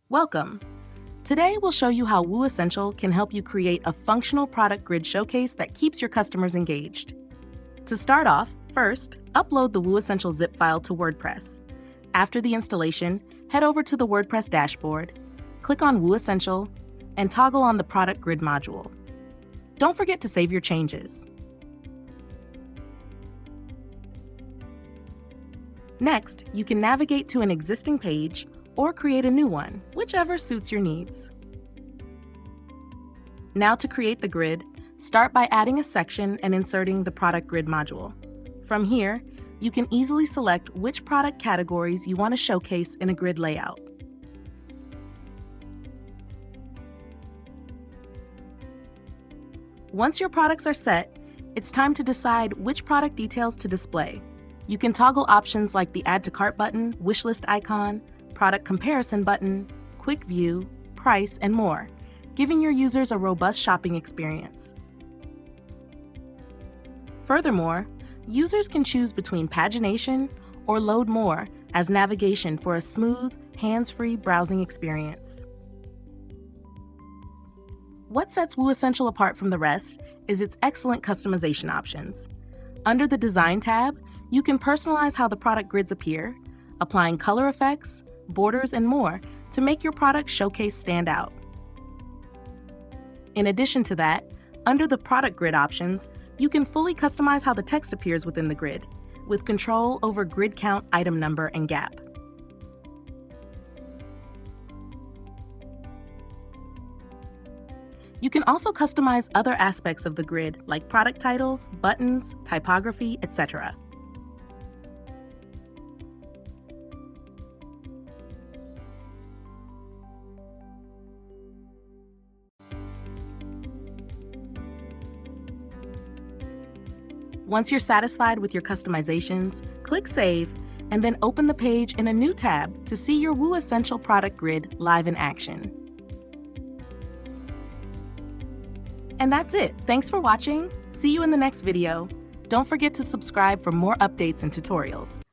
Welcome! Today we'll show you how WooEssential can help you create a functional product grid showcase that keeps your customers engaged. To start off, first, upload the WooEssential zip file to WordPress. After the installation, head over to the WordPress dashboard, click on WooEssential, and toggle on the product grid module. Don't forget to save your changes. Next, you can navigate to an existing page or create a new one, whichever suits your needs. Now to create the grid, start by adding a section and inserting the product grid module. From here, you can easily select which product categories you want to showcase in a grid layout. Once your products are set, it's time to decide which product details to display. You can toggle options like the Add to Cart button, Wishlist icon, Product Comparison button, Quick View, Price, and more, giving your users a robust shopping experience. Furthermore, users can choose between pagination or load more as navigation for a smooth, hands-free browsing experience. What sets WooEssential apart from the rest is its excellent customization options. Under the Design tab, you can personalize how the product grids appear, applying color effects, borders, and more to make your product showcase stand out. In addition to that, under the product grid options, you can fully customize how the text appears within the grid, with control over grid count, item number, and gap. You can also customize other aspects of the grid like product titles, buttons, typography, etc. Once you're satisfied with your customizations, click Save, and then open the page in a new tab to see your WooEssential product grid live in action. And that's it. Thanks for watching. See you in the next video. Don't forget to subscribe for more updates and tutorials.